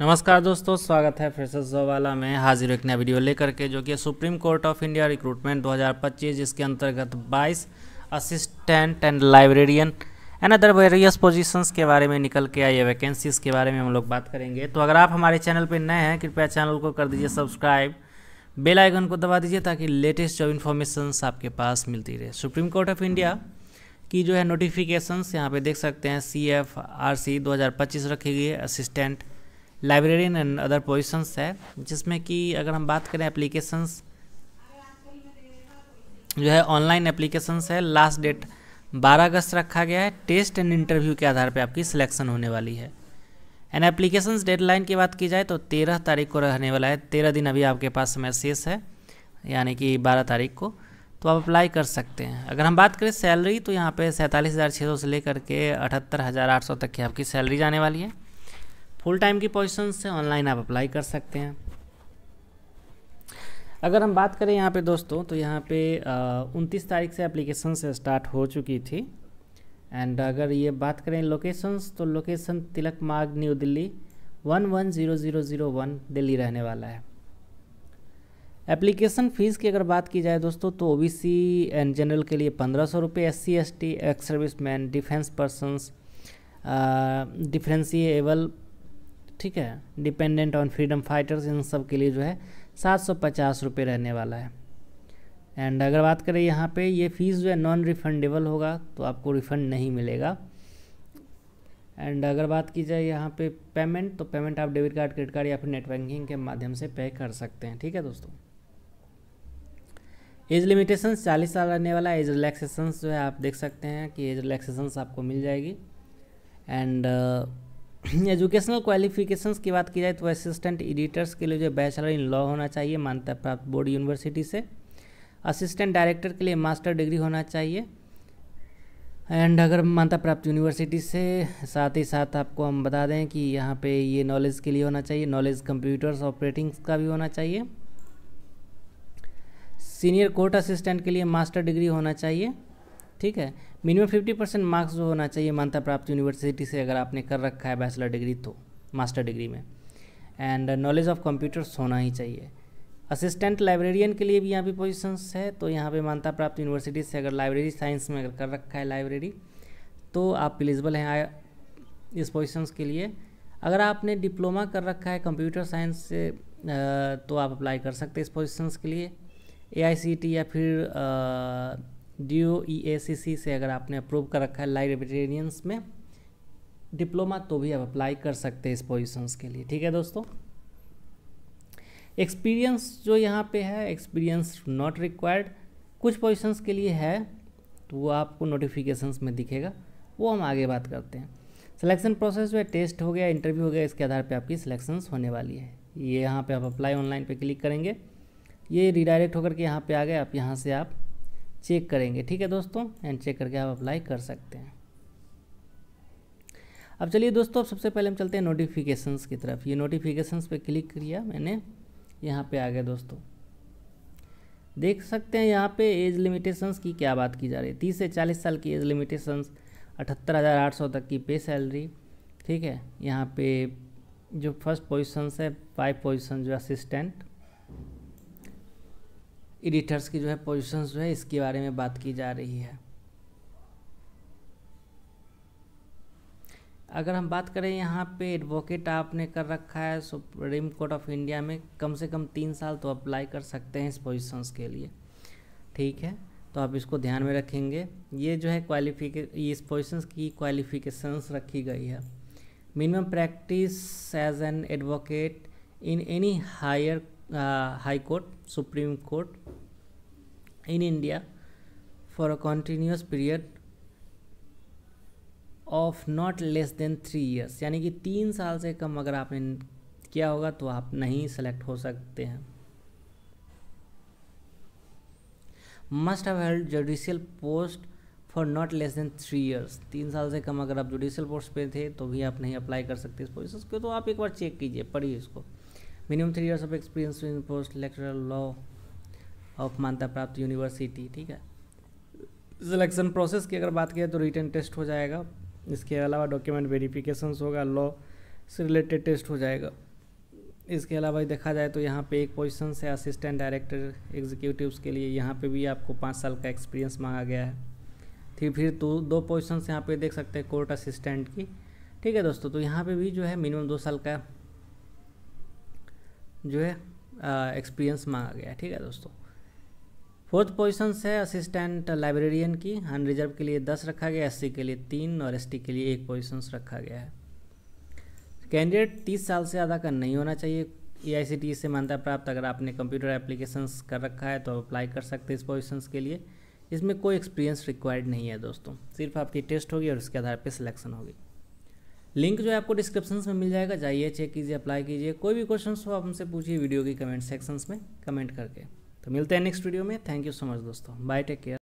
नमस्कार दोस्तों, स्वागत है फ्रेशर्स जॉब वाला में हाजिर एक नया वीडियो लेकर के, जो कि supreme court of India recruitment 2025 जिसके अंतर्गत 22 assistant and librarian and other various positions के बारे में निकल के आई है। वैकेंसीज के बारे में हम लोग बात करेंगे। तो अगर आप हमारे चैनल पर नए हैं, कृपया चैनल को कर दीजिए सब्सक्राइब, बेल आइकन को दबा दीजिए ताकि लेटेस्ट जॉब इन्फॉर्मेशंस आपके पास मिलती रहे। सुप्रीम कोर्ट ऑफ इंडिया की जो है नोटिफिकेशंस यहाँ पे देख सकते हैं। CFRC 2025 रखी गई है, assistant librarian and other positions है, जिसमें कि अगर हम बात करें एप्लीकेशंस जो है ऑनलाइन एप्लीकेशंस है। लास्ट डेट 12 अगस्त रखा गया है। टेस्ट एंड इंटरव्यू के आधार पे आपकी सिलेक्शन होने वाली है। एंड एप्लीकेशंस डेडलाइन की बात की जाए तो 13 तारीख को रहने वाला है। 13 दिन अभी आपके पास समय शेष है, यानी कि 12 तारीख को तो आप अप्लाई कर सकते हैं। अगर हम बात करें सैलरी तो यहाँ पे 47,600 से लेकर के 78,800 तक की आपकी सैलरी जाने वाली है। फुल टाइम की पोजीशन से ऑनलाइन आप अप्लाई कर सकते हैं। अगर हम बात करें यहाँ पे दोस्तों, तो यहाँ पे 29 तारीख से एप्लीकेशन से स्टार्ट हो चुकी थी। एंड अगर ये बात करें लोकेशंस, तो लोकेशन तिलक मार्ग न्यू दिल्ली 110001 दिल्ली रहने वाला है। एप्लीकेशन फ़ीस की अगर बात की जाए दोस्तों, तो OBC एंड जनरल के लिए 1500 रुपये, SC ST ex serviceman, defence persons, differentiable, ठीक है, डिपेंडेंट ऑन फ्रीडम फाइटर्स, इन सब के लिए जो है 750 रुपये रहने वाला है। एंड अगर बात करें यहाँ पे, ये फ़ीस जो है नॉन रिफंडेबल होगा, तो आपको रिफ़ंड नहीं मिलेगा। एंड अगर बात की जाए यहाँ पे पेमेंट, तो पेमेंट आप डेबिट कार्ड, क्रेडिट कार्ड या फिर नेट बैंकिंग के माध्यम से पे कर सकते हैं। ठीक है दोस्तों। एज लिमिटेशन 40 साल रहने वाला है। एज रिलैक्सेशंस जो है आप देख सकते हैं कि एज रिलैक्सेशंस आपको मिल जाएगी। एंड एजुकेशनल क्वालिफिकेशंस की बात की जाए तो असिस्टेंट एडिटर्स के लिए जो बैचलर इन लॉ होना चाहिए मान्यता प्राप्त बोर्ड यूनिवर्सिटी से। असिस्टेंट डायरेक्टर के लिए मास्टर डिग्री होना चाहिए, एंड अगर मान्यता प्राप्त यूनिवर्सिटी से। साथ ही साथ आपको हम बता दें कि यहाँ पे ये नॉलेज के लिए होना चाहिए, नॉलेज कंप्यूटर्स ऑपरेटिंग्स का भी होना चाहिए। सीनियर कोर्ट असिस्टेंट के लिए मास्टर डिग्री होना चाहिए। ठीक है, मिनिमम 50% मार्क्स जो होना चाहिए मान्यता प्राप्त यूनिवर्सिटी से, अगर आपने कर रखा है बैचलर डिग्री तो मास्टर डिग्री में। एंड नॉलेज ऑफ कंप्यूटर्स होना ही चाहिए। असिस्टेंट लाइब्रेरियन के लिए भी यहाँ पे पोजीशंस है, तो यहाँ पे मान्यता प्राप्त यूनिवर्सिटी से अगर लाइब्रेरी साइंस में अगर कर रखा है लाइब्रेरी, तो आप एलिजिबल हैं इस पोजीशंस के लिए। अगर आपने डिप्लोमा कर रखा है कंप्यूटर साइंस से, तो आप अप्लाई कर सकते हैं इस पोजीशंस के लिए। AICT या फिर DOEACC से अगर आपने अप्रूव कर रखा है लाइब्रेरियंस में डिप्लोमा, तो भी आप अप्लाई कर सकते हैं इस पोजीशंस के लिए। ठीक है दोस्तों। एक्सपीरियंस जो यहाँ पे है, एक्सपीरियंस नॉट रिक्वायर्ड, कुछ पोजीशंस के लिए है, तो वो आपको नोटिफिकेशंस में दिखेगा, वो हम आगे बात करते हैं। सिलेक्शन प्रोसेस जो है, टेस्ट हो गया, इंटरव्यू हो गया, इसके आधार पे आपकी सिलेक्शंस होने वाली है। ये यहाँ पे आप अप्लाई ऑनलाइन पे क्लिक करेंगे, ये रिडायरेक्ट होकर के यहाँ पे आ गए। आप यहाँ से आप चेक करेंगे। ठीक है दोस्तों, एंड चेक करके आप अप्लाई कर सकते हैं। अब चलिए दोस्तों, अब सबसे पहले हम चलते हैं नोटिफिकेशंस की तरफ। ये नोटिफिकेशंस पे क्लिक किया मैंने, यहाँ पे आ गया दोस्तों। देख सकते हैं यहाँ पे एज लिमिटेशंस की क्या बात की जा रही है। 30 से 40 साल की एज लिमिटेशंस, 78,800 तक की पे सैलरी। ठीक है, यहाँ पे जो फर्स्ट पोजीशंस है, 5 पोजीशन जो असिस्टेंट एडिटर्स की जो है पोजीशंस जो है, इसके बारे में बात की जा रही है। अगर हम बात करें यहाँ पे एडवोकेट आपने कर रखा है सुप्रीम कोर्ट ऑफ इंडिया में, कम से कम 3 साल, तो अप्लाई कर सकते हैं इस पोजीशंस के लिए। ठीक है, तो आप इसको ध्यान में रखेंगे। ये जो है इस पोजीशंस की क्वालिफिकेशंस रखी गई है। Minimum practice as an advocate in any high court, supreme court in India for a continuous period of not less than 3 years, यानी कि 3 साल से कम अगर आपने किया होगा तो आप नहीं सेलेक्ट हो सकते हैं। Must have held judicial post for not less than 3 years, 3 साल से कम अगर आप जुडिशियल पोस्ट पे थे तो भी आप नहीं अप्लाई कर सकते इस पोजीशन को। तो आप एक बार चेक कीजिए, पढ़िए इसको। Minimum 3 years of experience in post लेक्चरल लॉ ऑफ मान्यता प्राप्त यूनिवर्सिटी। ठीक है, सिलेक्शन प्रोसेस की अगर बात करें तो रिटन टेस्ट हो जाएगा, इसके अलावा डॉक्यूमेंट वेरिफिकेशंस होगा, लॉ से रिलेटेड टेस्ट हो जाएगा। इसके अलावा देखा जाए तो यहाँ पे एक पोजीशन है असिस्टेंट डायरेक्टर एग्जीक्यूटिव्स के लिए, यहाँ पे भी आपको 5 साल का एक्सपीरियंस मांगा गया है। फिर तो 2 पोजीशन यहाँ पे देख सकते हैं कोर्ट असिस्टेंट की, ठीक है दोस्तों। तो यहाँ पे भी जो है मिनिमम 2 साल का जो है एक्सपीरियंस मांगा गया है, ठीक है दोस्तों। 4th पोजीशन है असिस्टेंट लाइब्रेरियन की, अनरिजर्व के लिए 10 रखा गया, SC के लिए 3 और ST के लिए 1 पोजीशन रखा गया है। कैंडिडेट 30 साल से ज़्यादा का नहीं होना चाहिए, AICTE से मान्यता प्राप्त। अगर आपने कंप्यूटर एप्लीकेशंस कर रखा है तो अप्लाई कर सकते हैं इस पोजीशंस के लिए। इसमें कोई एक्सपीरियंस रिक्वायर्ड नहीं है दोस्तों, सिर्फ आपकी टेस्ट होगी और उसके आधार पर सिलेक्शन होगी। लिंक जो है आपको डिस्क्रिप्शन में मिल जाएगा, जाइए चेक कीजिए, अप्लाई कीजिए। कोई भी क्वेश्चन हो आप हमसे पूछिए वीडियो की कमेंट सेक्शंस में कमेंट करके। तो मिलते हैं नेक्स्ट वीडियो में। थैंक यू सो मच दोस्तों, बाय, टेक केयर।